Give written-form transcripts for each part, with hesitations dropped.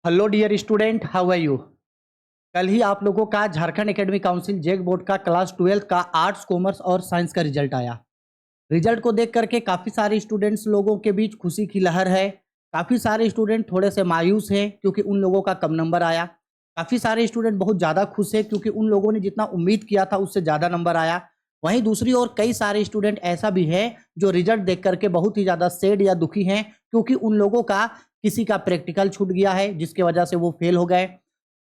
Hello dear student, how are you. कल ही आप लोगों का Jharkhand academic council JAC board का क्लास 12 का आर्ट्स कॉमर्स और साइंस का रिजल्ट आया। रिजल्ट को देख करके काफ़ी सारे स्टूडेंट्स लोगों के बीच खुशी की लहर है। काफ़ी सारे स्टूडेंट थोड़े से मायूस हैं क्योंकि उन लोगों का कम नंबर आया। काफ़ी सारे स्टूडेंट बहुत ज़्यादा खुश है क्योंकि उन लोगों ने जितना उम्मीद किया था उससे ज़्यादा नंबर आया। वहीं दूसरी ओर कई सारे स्टूडेंट ऐसा भी है जो रिजल्ट देख करके बहुत ही ज़्यादा सैड या दुखी हैं क्योंकि उन लोगों का किसी का प्रैक्टिकल छूट गया है जिसके वजह से वो फेल हो गए।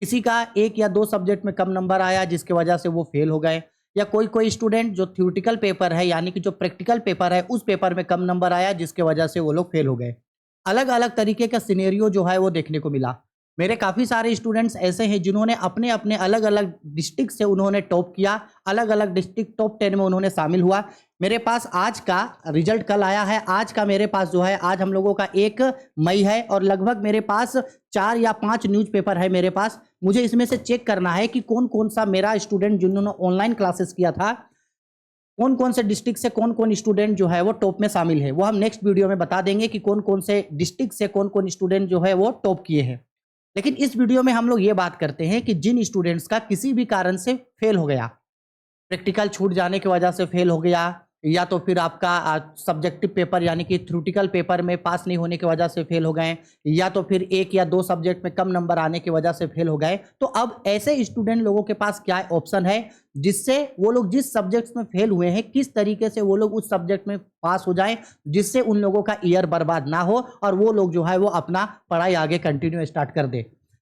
किसी का 1 या 2 सब्जेक्ट में कम नंबर आया जिसकी वजह से वो फेल हो गए। या कोई कोई स्टूडेंट जो थ्योरेटिकल पेपर है यानी कि जो प्रैक्टिकल पेपर है उस पेपर में कम नंबर आया जिसके वजह से वो लोग फेल हो गए। अलग अलग तरीके का सिनेरियो जो है वो देखने को मिला। मेरे काफ़ी सारे स्टूडेंट्स ऐसे हैं जिन्होंने अपने अपने अलग अलग डिस्ट्रिक्ट से उन्होंने टॉप किया। अलग अलग डिस्ट्रिक्ट टॉप 10 में उन्होंने शामिल हुआ। मेरे पास आज का रिजल्ट कल आया है। आज का मेरे पास जो है, आज हम लोगों का 1 मई है और लगभग मेरे पास 4 या 5 न्यूज़पेपर है मेरे पास। मुझे इसमें से चेक करना है कि कौन कौन सा मेरा स्टूडेंट जिन्होंने ऑनलाइन क्लासेस किया था, कौन कौन से डिस्ट्रिक्ट से कौन कौन स्टूडेंट जो है वो टॉप में शामिल है। वो हम नेक्स्ट वीडियो में बता देंगे कि कौन कौन से डिस्ट्रिक्ट से कौन कौन स्टूडेंट जो है वो टॉप किए हैं। लेकिन इस वीडियो में हम लोग ये बात करते हैं कि जिन स्टूडेंट्स का किसी भी कारण से फेल हो गया, प्रैक्टिकल छूट जाने की वजह से फेल हो गया, या तो फिर आपका सब्जेक्टिव पेपर यानी कि थ्योरेटिकल पेपर में पास नहीं होने की वजह से फेल हो गए, या तो फिर 1 या 2 सब्जेक्ट में कम नंबर आने की वजह से फेल हो गए, तो अब ऐसे स्टूडेंट लोगों के पास क्या ऑप्शन है जिससे वो लोग जिस सब्जेक्ट्स में फेल हुए हैं किस तरीके से वो लोग उस सब्जेक्ट में पास हो जाएं जिससे उन लोगों का ईयर बर्बाद ना हो और वो लोग जो है वो अपना पढ़ाई आगे कंटिन्यू स्टार्ट कर दे।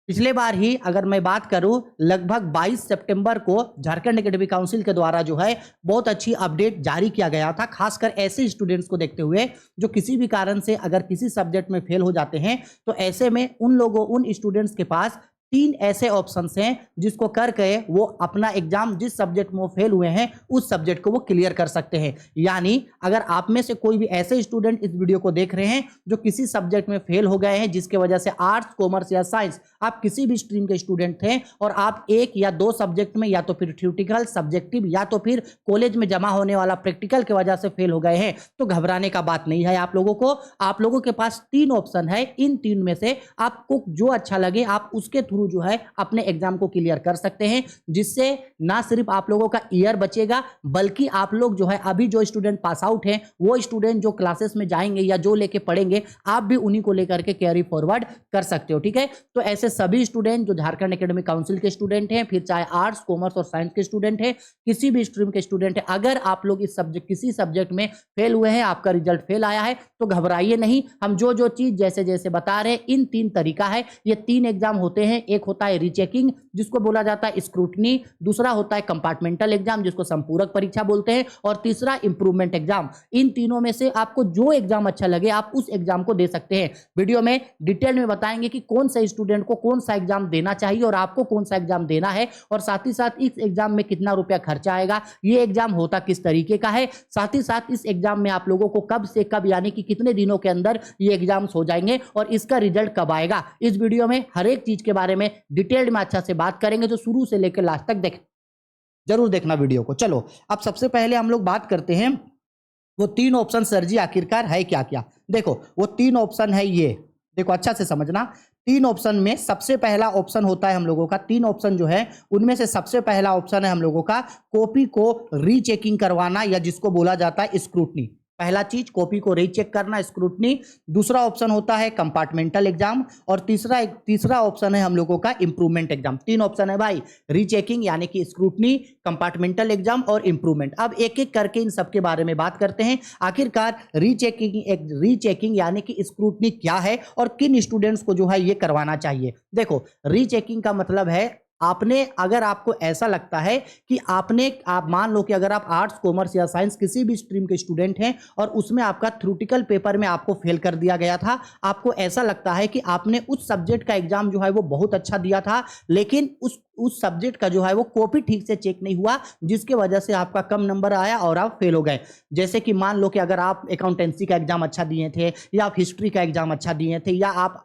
पिछले बार ही अगर मैं बात करूं, लगभग 22 सितंबर को झारखंड एकेडमिक काउंसिल के द्वारा जो है बहुत अच्छी अपडेट जारी किया गया था, खासकर ऐसे स्टूडेंट्स को देखते हुए जो किसी भी कारण से अगर किसी सब्जेक्ट में फेल हो जाते हैं, तो ऐसे में उन स्टूडेंट्स के पास 3 ऐसे ऑप्शंस हैं जिसको करके वो अपना एग्जाम जिस सब्जेक्ट में वो फेल हुए हैं उस सब्जेक्ट को वो क्लियर कर सकते हैं। यानी अगर आप में से कोई भी ऐसे स्टूडेंट इस वीडियो को देख रहे हैं जो किसी सब्जेक्ट में फेल हो गए हैं जिसके वजह से आर्ट्स, कॉमर्स या साइंस, आप किसी भी स्ट्रीम के स्टूडेंट थे और आप 1 या 2 सब्जेक्ट में या तो फिर थ्योरेटिकल, सब्जेक्टिव या तो फिर कॉलेज में जमा होने वाला प्रैक्टिकल की वजह से फेल हो गए हैं, तो घबराने का बात नहीं है। आप लोगों के पास 3 ऑप्शन है। इन 3 में से आपको जो अच्छा लगे आप उसके थ्रू जो है अपने एग्जाम को क्लियर कर सकते हैं, जिससे ना सिर्फ आप लोगों का ईयर बचेगा बल्कि आप लोग जो है अभी जो स्टूडेंट पास आउट हैं वो स्टूडेंट जो क्लासेस में जाएंगे या जो लेके पढ़ेंगे आप भी उन्हीं को लेकर के कैरी फॉरवर्ड कर सकते हो। ठीक है, तो ऐसे सभी स्टूडेंट जो झारखंड एकेडमिक काउंसिल के स्टूडेंट हैं, फिर चाहे आर्ट्स, कॉमर्स और साइंस के स्टूडेंट हैं, किसी भी स्ट्रीम के स्टूडेंट हैं, अगर आप लोग इस सब्जेक्ट किसी सब्जेक्ट में फेल हुए हैं, आपका रिजल्ट फेल आया है, तो घबराइए नहीं। हम जो जो चीज जैसे जैसे बता रहे हैं, इन 3 तरीका है। ये 3 एग्जाम होते हैं। एक होता है रीचेकिंग जिसको बोला जाता है स्क्रूटनी, दूसरा होता है कंपार्टमेंटल एग्जाम जिसको संपूरक परीक्षा बोलते हैं, और तीसरा इंप्रूवमेंट एग्जाम। इन तीनों में से आपको जो एग्जाम अच्छा लगे आप उस एग्जाम को दे सकते हैं। वीडियो में डिटेल में बताएंगे कि कौन सा स्टूडेंट को कौन सा एग्जाम देना चाहिए और आपको कौन सा एग्जाम देना है, और साथ ही साथ इस एग्जाम में कितना रुपया खर्चा आएगा, ये एग्जाम होता किस तरीके का है, साथ ही साथ इस एग्जाम में आप लोगों को कब से कब यानी कि कितने दिनों के अंदर ये एग्जाम्स हो जाएंगे और इसका रिजल्ट कब आएगा। इस वीडियो में हर एक चीज के बारे में डिटेल्ड में अच्छा से बात करेंगे, तो शुरू से लेकर लास्ट तक जरूर देखना वीडियो को। चलो अब सबसे पहले हम लोग बात करते हैं वो 3 ऑप्शन सर जी आखिरकार है क्या क्या। देखो वो 3 ऑप्शन है, ये देखो अच्छा से समझना। 3 ऑप्शन में सबसे पहला ऑप्शन होता है हम लोगों का, 3 ऑप्शन जो है उनमें से सबसे पहला ऑप्शन है हम लोगों का कॉपी को रीचेकिंग करवाना या जिसको बोला जाता है स्क्रूटनी। पहला चीज कॉपी को रीचेक करना, स्क्रूटनी। दूसरा ऑप्शन होता है कंपार्टमेंटल एग्जाम, और तीसरा ऑप्शन है हम लोगों का इंप्रूवमेंट एग्जाम। 3 ऑप्शन है भाई, रीचेकिंग यानी कि स्क्रूटनी, कंपार्टमेंटल एग्जाम और इंप्रूवमेंट। अब एक एक करके इन सब के बारे में बात करते हैं। आखिरकार रीचेकिंग यानी कि स्क्रूटनी क्या है और किन स्टूडेंट्स को जो है ये करवाना चाहिए। देखो रीचेकिंग का मतलब है अगर आपको ऐसा लगता है कि आप मान लो कि अगर आप आर्ट्स, कॉमर्स या साइंस किसी भी स्ट्रीम के स्टूडेंट हैं और उसमें आपका थ्योरेटिकल पेपर में आपको फेल कर दिया गया था, आपको ऐसा लगता है कि आपने उस सब्जेक्ट का एग्जाम जो है वो बहुत अच्छा दिया था, लेकिन उस सब्जेक्ट का जो है वो कॉपी ठीक से चेक नहीं हुआ, जिसके वजह से आपका कम नंबर आया और आप फेल हो गए। जैसे कि मान लो कि अगर आप अकाउंटेंसी का एग्जाम अच्छा दिए थे, या आप हिस्ट्री का एग्जाम अच्छा दिए थे, या आप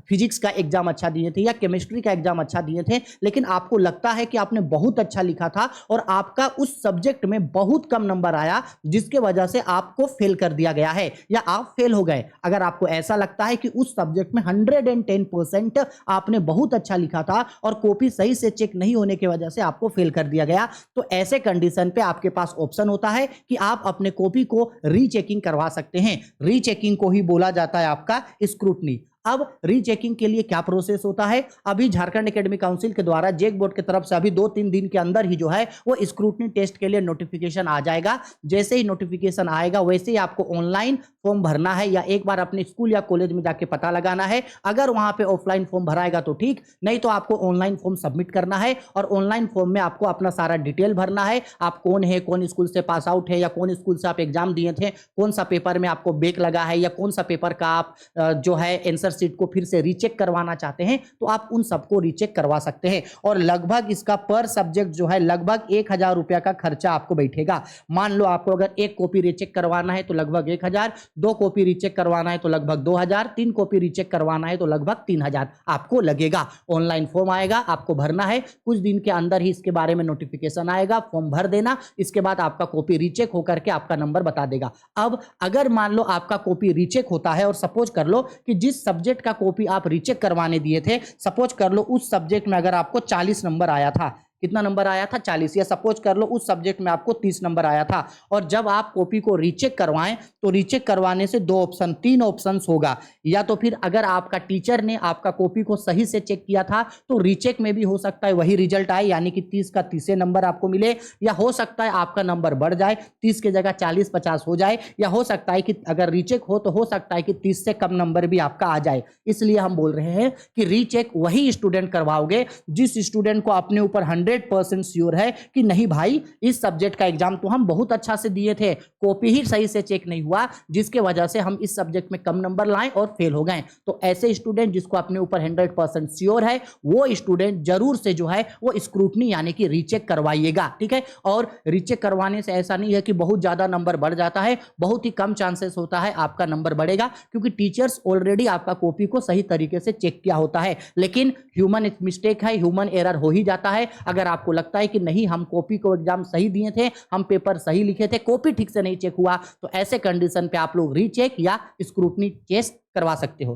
फिजिक्स का एग्जाम अच्छा दिए थे, या केमिस्ट्री का एग्जाम अच्छा दिए थे, लेकिन आपको लगता है कि आपने बहुत अच्छा लिखा था और आपका उस सब्जेक्ट में बहुत कम नंबर आया, जिसके वजह से आपको फेल कर दिया गया है या आप फेल हो गए। अगर आपको ऐसा लगता है कि उस सब्जेक्ट में 110% आपने बहुत अच्छा लिखा था और कॉपी सही से चेक नहीं होने की वजह से आपको फेल कर दिया गया, तो ऐसे कंडीशन पे आपके पास ऑप्शन होता है कि आप अपने कॉपी को रीचेकिंग करवा सकते हैं। रीचेकिंग को ही बोला जाता है आपका स्क्रूटनी। अब रीचेकिंग के लिए क्या प्रोसेस होता है, अभी झारखंड एकेडमिक काउंसिल के द्वारा जेक बोर्ड की तरफ से अभी 2-3 दिन के अंदर ही जो है वो स्क्रूटनी टेस्ट के लिए नोटिफिकेशन आ जाएगा। जैसे ही नोटिफिकेशन आएगा वैसे ही आपको ऑनलाइन फॉर्म भरना है, या एक बार अपने स्कूल या कॉलेज में जाके पता लगाना है। अगर वहां पे ऑफलाइन फॉर्म भराएगा तो ठीक, नहीं तो आपको ऑनलाइन फॉर्म सबमिट करना है और ऑनलाइन फॉर्म में आपको अपना सारा डिटेल भरना है। आप कौन है, कौन स्कूल से पास आउट है, या कौन स्कूल से आप एग्जाम दिए थे, कौन सा पेपर में आपको बैक लगा है, या कौन सा पेपर का आप जो है आंसर सीट को फिर से रीचेक करवाना चाहते हैं, तो आप उन सबको रीचेक करवा सकते हैं। और लगभग इसका पर सब्जेक्ट जो है लगभग 1000 रुपया का खर्चा आपको बैठेगा। मान लो आपको अगर एक कॉपी रीचेक करवाना है तो लगभग 1000, 2 कॉपी रीचेक करवाना है तो लगभग 2000, 3 कॉपी रीचेक करवाना है तो लगभग 3000 आपको लगेगा। ऑनलाइन फॉर्म आएगा, आपको भरना है, कुछ दिन के अंदर ही इसके बारे में नोटिफिकेशन आएगा, फॉर्म भर देना, इसके बाद आपका कॉपी रीचेक होकर के आपका नंबर बता देगा। अब अगर मान लो आपका कॉपी रीचेक होता है और सपोज कर लो कि जिस सब्जेक्ट का कॉपी आप रीचेक करवाने दिए थे, सपोज कर लो उस सब्जेक्ट में अगर आपको 40 नंबर आया था, कितना नंबर आया था 40, या सपोज कर लो उस सब्जेक्ट में आपको 30 नंबर आया था, और जब आप कॉपी को रीचेक करवाएं तो रीचेक करवाने से 2 ऑप्शन 3 ऑप्शंस होगा। या तो फिर अगर आपका टीचर ने आपका कॉपी को सही से चेक किया था तो रीचेक में भी हो सकता है वही रिजल्ट आए, यानी कि 30 का 30 नंबर आपको मिले, या हो सकता है आपका नंबर बढ़ जाए, 30 की जगह 40-50 हो जाए, या हो सकता है कि अगर रीचेक हो तो हो सकता है कि 30 से कम नंबर भी आपका आ जाए। इसलिए हम बोल रहे हैं कि रीचेक वही स्टूडेंट करवाओगे जिस स्टूडेंट को अपने ऊपर 100% श्योर है कि नहीं भाई इस सब्जेक्ट का एग्जाम तो हम बहुत अच्छा से दिए थे, कॉपी ही सही से चेक नहीं हुआ, जिसके वजह से हम इस सब्जेक्ट में कम नंबर लाए और फेल हो गए। तो ऐसे स्टूडेंट जिसको अपने ऊपर 100% श्योर है, वो स्टूडेंट जरूर से जो है वो स्क्रूटनी यानी कि रीचेक करवाइएगा, ठीक है। और रीचेक करवाने से ऐसा नहीं है कि बहुत ज्यादा नंबर बढ़ जाता है, बहुत ही कम चांसेस होता है आपका नंबर बढ़ेगा, क्योंकि टीचर्स ऑलरेडी आपका कॉपी को सही तरीके से चेक किया होता है। लेकिन ह्यूमन मिस्टेक है, ह्यूमन एरर हो ही जाता है। अगर आपको लगता है कि नहीं हम कॉपी को एग्जाम सही दिए थे, हम पेपर सही लिखे थे, कॉपी ठीक से नहीं चेक हुआ, तो ऐसे कंडीशन पे आप लोग रीचेक या स्क्रूटनी टेस्ट करवा सकते हो,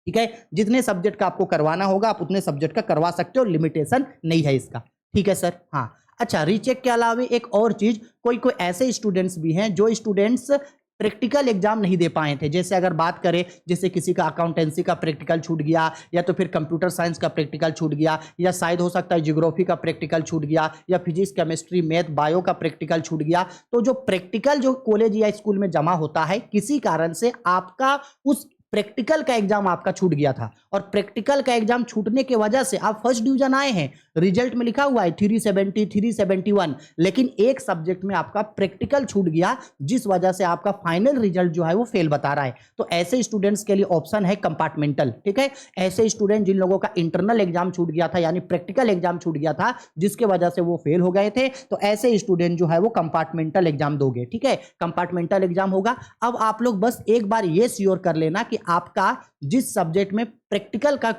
ठीक है। जितने सब्जेक्ट का आपको करवाना होगा आप उतने सब्जेक्ट का करवा सकते हो, लिमिटेशन नहीं है इसका, ठीक है सर। हाँ अच्छा, रीचेक के अलावा एक और चीज, कोई कोई ऐसे स्टूडेंट्स भी हैं जो स्टूडेंट्स प्रैक्टिकल एग्जाम नहीं दे पाए थे। जैसे अगर बात करें, जैसे किसी का अकाउंटेंसी का प्रैक्टिकल छूट गया, या तो फिर कंप्यूटर साइंस का प्रैक्टिकल छूट गया, या शायद हो सकता है ज्योग्राफी का प्रैक्टिकल छूट गया, या फिजिक्स केमिस्ट्री मैथ बायो का प्रैक्टिकल छूट गया। तो जो प्रैक्टिकल जो कॉलेज या स्कूल में जमा होता है, किसी कारण से आपका उस प्रैक्टिकल का एग्जाम आपका छूट गया था, और प्रैक्टिकल का एग्जाम छूटने की वजह से आप फर्स्ट डिवीजन आए हैं, रिजल्ट में लिखा हुआ है 370 371, लेकिन एक सब्जेक्ट में आपका प्रैक्टिकल छूट गया, जिस वजह से आपका फाइनल रिजल्ट जो है वो फेल बता रहा है। तो ऐसे स्टूडेंट्स के लिए ऑप्शन है कंपार्टमेंटल, ठीक है। ऐसे स्टूडेंट जिन लोगों का इंटरनल एग्जाम छूट गया था, यानी प्रैक्टिकल एग्जाम छूट गया था, जिसके वजह से वो फेल हो गए थे, तो ऐसे स्टूडेंट जो है वो कंपार्टमेंटल एग्जाम दोगे, ठीक है। कंपार्टमेंटल एग्जाम होगा। अब आप लोग बस एक बार ये श्योर कर लेना कि आपका जिस सब्जेक्ट में प्रैक्टिकल का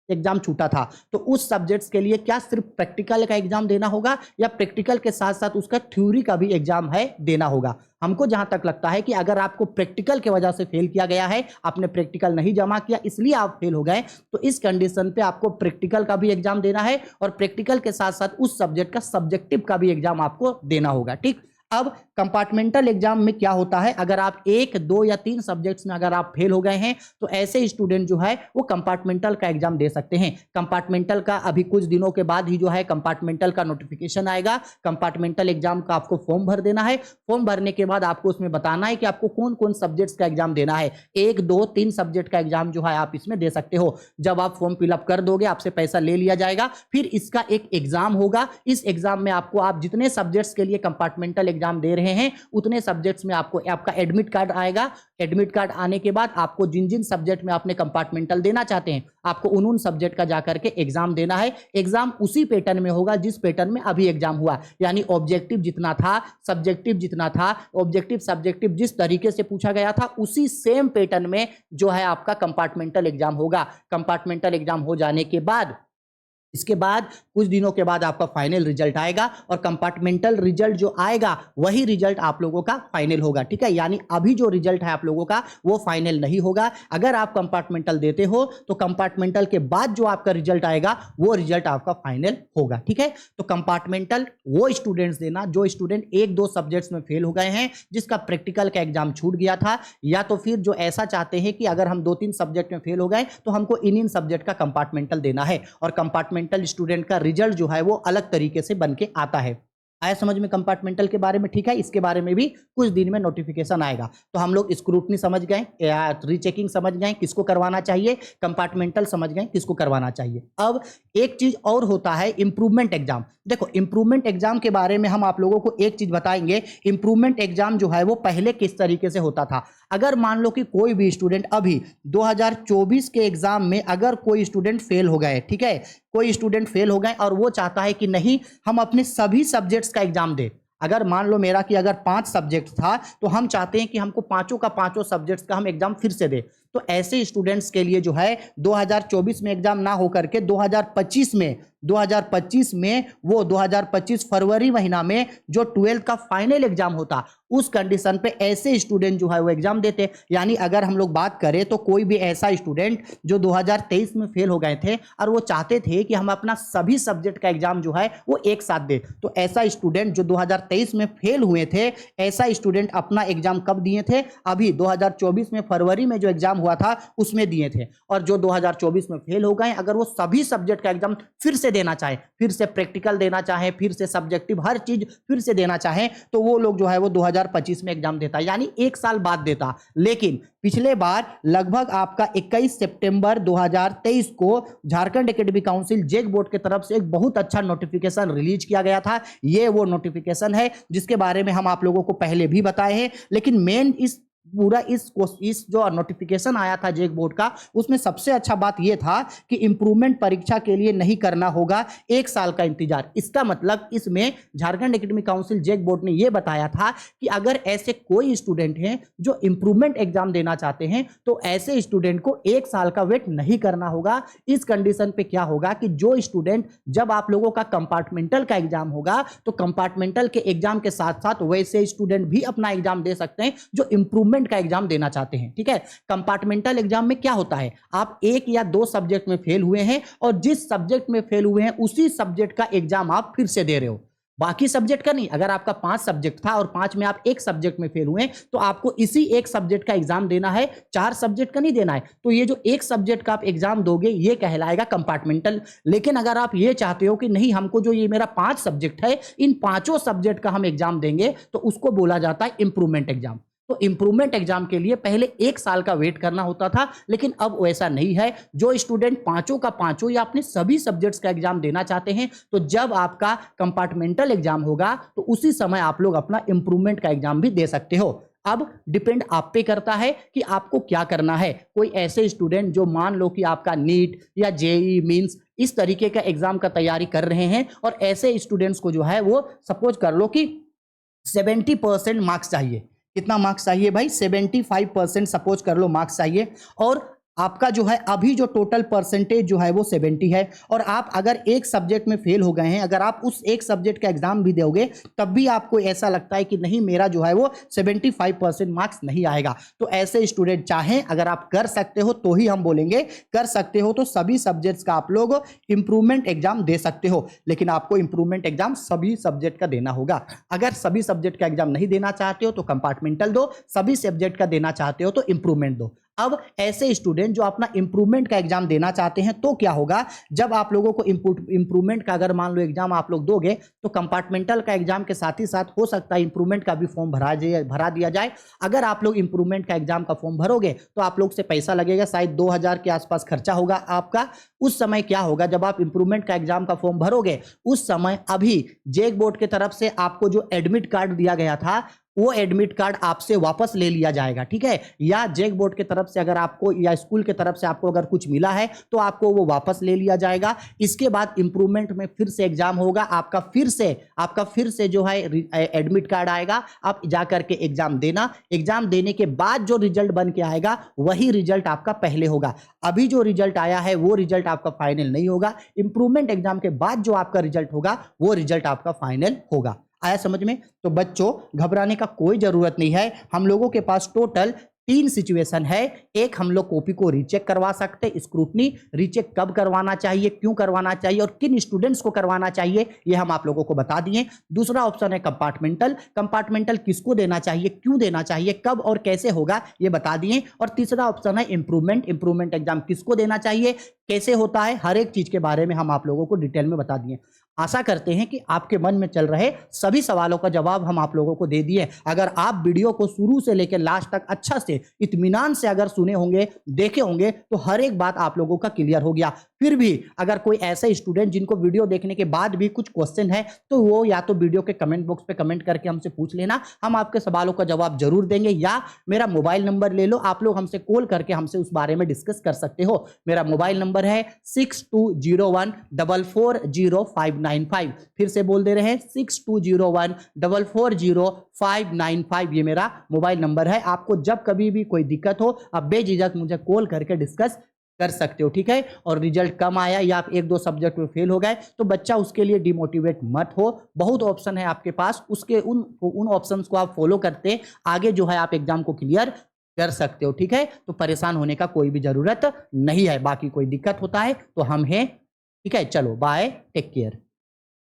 एग्जाम छूटा था, तो उस सब्जेक्ट्स के लिए क्या सिर्फ प्रैक्टिकल का एग्जाम देना होगा, या प्रैक्टिकल के साथ साथ उसका थ्योरी का भी एग्जाम है देना होगा। हमको जहां तक लगता है कि अगर आपको प्रैक्टिकल की वजह से फेल किया गया है, आपने प्रैक्टिकल नहीं जमा किया इसलिए आप फेल हो गए, तो इस कंडीशन पे आपको प्रैक्टिकल का भी एग्जाम देना है, और प्रैक्टिकल के साथ साथ उस सब्जेक्ट का सब्जेक्टिव का भी एग्जाम आपको देना होगा, ठीक। अब कंपार्टमेंटल एग्जाम में क्या होता है, अगर आप 1, 2 या 3 सब्जेक्ट्स में अगर आप फेल हो गए हैं, तो ऐसे स्टूडेंट जो है वो कंपार्टमेंटल का एग्जाम दे सकते हैं। कंपार्टमेंटल का अभी कुछ दिनों के बाद ही जो है कंपार्टमेंटल का नोटिफिकेशन आएगा। कंपार्टमेंटल एग्जाम का आपको फॉर्म भर देना है। फॉर्म भरने के बाद आपको उसमें बताना है कि आपको कौन कौन सब्जेक्ट्स का एग्जाम देना है। 1, 2, 3 सब्जेक्ट का एग्जाम जो है आप इसमें दे सकते हो। जब आप फॉर्म फिलअप कर दोगे, आपसे पैसा ले लिया जाएगा, फिर इसका एक एग्जाम होगा। इस एग्जाम में आपको आप जितने सब्जेक्ट्स के लिए कंपार्टमेंटल एग्जाम दे रहे रहे हैं उतने सब्जेक्ट्स में आपको आपका एडमिट कार्ड आएगा। एडमिट कार्ड आने के बाद आपको जिन जिन सब्जेक्ट में आपने कंपार्टमेंटल देना चाहते हैं आपको उन सब्जेक्ट का जाकर के एग्जाम देना है। एग्जाम उसी पैटर्न में होगा जिस पैटर्न में अभी एग्जाम हुआ, यानी ऑब्जेक्टिव जितना था, सब्जेक्टिव जितना था, ऑब्जेक्टिव सब्जेक्टिव जिस तरीके से पूछा गया था उसी सेम पैटर्न में जो है आपका कंपार्टमेंटल एग्जाम होगा। कंपार्टमेंटल एग्जाम हो जाने के बाद इसके बाद कुछ दिनों के बाद आपका फाइनल रिजल्ट आएगा और कंपार्टमेंटल रिजल्ट जो आएगा वही रिजल्ट आप लोगों का फाइनल होगा, ठीक है। यानी अभी जो रिजल्ट है आप लोगों का वो फाइनल नहीं होगा। अगर आप कंपार्टमेंटल देते हो तो कंपार्टमेंटल के बाद जो आपका रिजल्ट आएगा वो रिजल्ट आपका फाइनल होगा, ठीक है। तो कंपार्टमेंटल वो स्टूडेंट्स देना जो स्टूडेंट एक दो सब्जेक्ट्स में फेल हो गए हैं, जिसका प्रैक्टिकल का एग्जाम छूट गया था, या तो फिर जो ऐसा चाहते हैं कि अगर हम 2-3 सब्जेक्ट में फेल हो गए तो हमको इन सब्जेक्ट का कंपार्टमेंटल देना है और कंपार्टमेंटल स्टूडेंट का रिजल्ट जो है वो अलग तरीके से बन के आता है। आया समझ में कंपार्टमेंटल के बारे में, ठीक है। इसके बारे में भी कुछ दिन में नोटिफिकेशन आएगा। तो हम लोग स्क्रूटनी समझ गए या रीचेकिंग समझ गए किसको करवाना चाहिए, कंपार्टमेंटल समझ गए किसको करवाना चाहिए। अब एक चीज और होता है इंप्रूवमेंट एग्जाम। देखो इंप्रूवमेंट एग्जाम के बारे में हम आप लोगों को एक चीज बताएंगे। इंप्रूवमेंट एग्जाम जो है वो पहले किस तरीके से होता था। अगर मान लो कि कोई भी स्टूडेंट अभी 2024 के एग्जाम में अगर कोई स्टूडेंट फेल हो गए, ठीक है, कोई स्टूडेंट फेल हो गए और वो चाहता है कि नहीं हम अपने सभी सब्जेक्ट्स का एग्जाम दें। अगर मान लो मेरा कि अगर 5 सब्जेक्ट था तो हम चाहते हैं कि हमको पांचों का पांचों सब्जेक्ट्स का हम एग्जाम फिर से दें। तो ऐसे स्टूडेंट्स के लिए जो है 2024 में एग्जाम ना होकर के 2025 में वो 2025 फरवरी महीना में जो 12th का फाइनल एग्जाम होता उस कंडीशन पे ऐसे स्टूडेंट जो है वो एग्जाम देते। यानी अगर हम लोग बात करें तो कोई भी ऐसा स्टूडेंट जो 2023 में फेल हो गए थे और वो चाहते थे कि हम अपना सभी सब्जेक्ट का एग्जाम जो है वो एक साथ दे, तो ऐसा स्टूडेंट जो 2023 में फेल हुए थे ऐसा स्टूडेंट अपना एग्जाम कब दिए थे, अभी 2024 में फरवरी में जो एग्जाम हुआ था उसमें दिए थे। और जो 2024 में फेल हो गए अगर वो सभी सब्जेक्ट का एग्जाम फिर से देना चाहे, फिर से प्रैक्टिकल देना चाहे, फिर से सब्जेक्टिव हर चीज फिर से देना चाहे, तो वो लोग जो है वो 2025 में एग्जाम देता, यानी एक साल बाद देता। लेकिन पिछले बार लगभग आपका 21 सितंबर 2023 को Jharkhand academic council JAC board की तरफ से एक बहुत अच्छा नोटिफिकेशन रिलीज किया गया था। ये वो नोटिफिकेशन है जिसके बारे में हम आप लोगों को पहले भी बताए हैं, लेकिन मेन इस पूरा इस जो नोटिफिकेशन आया था जेक बोर्ड का उसमें सबसे अच्छा बात यह था कि इंप्रूवमेंट परीक्षा के लिए नहीं करना होगा एक साल का इंतजार। इसका मतलब इसमें Jharkhand academic council JAC board ने यह बताया था कि अगर ऐसे कोई स्टूडेंट हैं जो इंप्रूवमेंट एग्जाम देना चाहते हैं तो ऐसे स्टूडेंट को एक साल का वेट नहीं करना होगा। इस कंडीशन पे क्या होगा कि जो स्टूडेंट जब आप लोगों का कंपार्टमेंटल का एग्जाम होगा तो कंपार्टमेंटल के एग्जाम के साथ साथ वैसे स्टूडेंट भी अपना एग्जाम दे सकते हैं जो इंप्रूवमेंट का एग्जाम देना चाहते हैं, ठीक है। कंपार्टमेंटल एग्जाम में क्या होता है, आप एक या दो सब्जेक्ट में फेल हुए हैं और जिस सब्जेक्ट में फेल हुए हैं उसी सब्जेक्ट का एग्जाम आप फिर से दे रहे हो, बाकी सब्जेक्ट का नहीं। अगर आपका 5 सब्जेक्ट था और 5 में आप एक सब्जेक्ट में फेल हुए तो आपको इसी एक सब्जेक्ट का एग्जाम देना है, 4 सब्जेक्ट का नहीं देना है। तो ये जो एक सब्जेक्ट का आप एग्जाम दोगे ये कहलाएगा कंपार्टमेंटल। लेकिन अगर आप ये चाहते हो कि नहीं हमको जो ये मेरा 5 सब्जेक्ट है इन पांचों सब्जेक्ट का हम एग्जाम देंगे तो उसको बोला जाता है इंप्रूवमेंट एग्जाम। तो इंप्रूवमेंट एग्जाम के लिए पहले एक साल का वेट करना होता था, लेकिन अब वैसा नहीं है। जो स्टूडेंट पांचों का पांचों या अपने सभी सब्जेक्ट्स का एग्जाम देना चाहते हैं तो जब आपका कंपार्टमेंटल एग्जाम होगा तो उसी समय आप लोग अपना इंप्रूवमेंट का एग्जाम भी दे सकते हो। अब डिपेंड आप पे करता है कि आपको क्या करना है। कोई ऐसे स्टूडेंट जो मान लो कि आपका नीट या जेई मींस इस तरीके का एग्जाम का तैयारी कर रहे हैं और ऐसे स्टूडेंट्स को जो है वो सपोज कर लो कि 70% मार्क्स चाहिए। कितना मार्क्स चाहिए भाई, 75% सपोज कर लो मार्क्स चाहिए, और आपका जो है अभी जो टोटल परसेंटेज जो है वो 70 है और आप अगर एक सब्जेक्ट में फेल हो गए हैं, अगर आप उस एक सब्जेक्ट का एग्जाम भी दोगे तब भी आपको ऐसा लगता है कि नहीं मेरा जो है वो 75% मार्क्स नहीं आएगा, तो ऐसे स्टूडेंट चाहें अगर आप कर सकते हो तो ही हम बोलेंगे कर सकते हो तो सभी सब्जेक्ट्स का आप लोग इंप्रूवमेंट एग्जाम दे सकते हो। लेकिन आपको इंप्रूवमेंट एग्जाम सभी सब्जेक्ट का देना होगा। अगर सभी सब्जेक्ट का एग्जाम नहीं देना चाहते हो तो कंपार्टमेंटल दो, सभी सब्जेक्ट का देना चाहते हो तो इंप्रूवमेंट दो। अब ऐसे स्टूडेंट जो अपना इंप्रूवमेंट का एग्जाम देना चाहते हैं तो क्या होगा, जब आप लोगों को इंप्रूवमेंट का अगर मान लो एग्जाम आप लोग दोगे तो कंपार्टमेंटल का एग्जाम के साथ ही साथ हो सकता है इंप्रूवमेंट का भी फॉर्म भरा दिया जाए। अगर आप लोग इंप्रूवमेंट का एग्जाम का फॉर्म भरोगे तो आप लोग से पैसा लगेगा, शायद 2000 के आसपास खर्चा होगा आपका। उस समय क्या होगा, जब आप इंप्रूवमेंट का एग्जाम का फॉर्म भरोगे उस समय अभी जेक बोर्ड की तरफ से आपको जो एडमिट कार्ड दिया गया था वो एडमिट कार्ड आपसे वापस ले लिया जाएगा, ठीक है। या जेक बोर्ड की तरफ से अगर आपको या स्कूल की तरफ से आपको अगर कुछ मिला है तो आपको वो वापस ले लिया जाएगा। इसके बाद इंप्रूवमेंट में फिर से एग्जाम होगा, आपका फिर से जो है एडमिट कार्ड आएगा, आप जा करके एग्जाम देना। एग्जाम देने के बाद जो रिजल्ट बन के आएगा वही रिजल्ट आपका पहले होगा। अभी जो रिजल्ट आया है वो रिजल्ट आपका फाइनल नहीं होगा। इंप्रूवमेंट एग्जाम के बाद जो आपका रिजल्ट होगा वो रिजल्ट आपका फाइनल होगा। आया समझ में? तो बच्चों घबराने का कोई जरूरत नहीं है। हम लोगों के पास टोटल 3 सिचुएशन है। एक, हम लोग कॉपी को रीचेक करवा सकते हैं, स्क्रूटनी रीचेक कब करवाना चाहिए, क्यों करवाना चाहिए और किन स्टूडेंट्स को करवाना चाहिए, ये हम आप लोगों को बता दिए। दूसरा ऑप्शन है कंपार्टमेंटल किसको देना चाहिए, क्यों देना चाहिए, कब और कैसे होगा, ये बता दिए। और तीसरा ऑप्शन है इंप्रूवमेंट एग्जाम किसको देना चाहिए, कैसे होता है, हर एक चीज के बारे में हम आप लोगों को डिटेल में बता दिए। आशा करते हैं कि आपके मन में चल रहे सभी सवालों का जवाब हम आप लोगों को दे दिए। अगर आप वीडियो को शुरू से लेकर लास्ट तक अच्छा से इत्मीनान से अगर सुने होंगे, देखे होंगे तो हर एक बात आप लोगों का क्लियर हो गया। फिर भी अगर कोई ऐसे स्टूडेंट जिनको वीडियो देखने के बाद भी कुछ क्वेश्चन है तो वो या तो वीडियो के कमेंट बॉक्स पे कमेंट करके हमसे पूछ लेना, हम आपके सवालों का जवाब जरूर देंगे। या मेरा मोबाइल नंबर ले लो, आप लोग हमसे कॉल करके हमसे उस बारे में डिस्कस कर सकते हो। मेरा मोबाइल नंबर है 6201440595। फिर से बोल दे रहे हैं 6201440595, ये मेरा मोबाइल नंबर है। आपको जब कभी भी कोई दिक्कत हो आप बेझिझक मुझे कॉल करके डिस्कस कर सकते हो, ठीक है। और रिजल्ट कम आया या आप 1-2 सब्जेक्ट में फेल हो गए तो बच्चा उसके लिए डिमोटिवेट मत हो, बहुत ऑप्शन है आपके पास, उसके उन ऑप्शंस को आप फॉलो करते आगे जो है आप एग्जाम को क्लियर कर सकते हो, ठीक है। तो परेशान होने का कोई भी जरूरत नहीं है। बाकी कोई दिक्कत होता है तो हम हैं, ठीक है। चलो बाय, टेक केयर।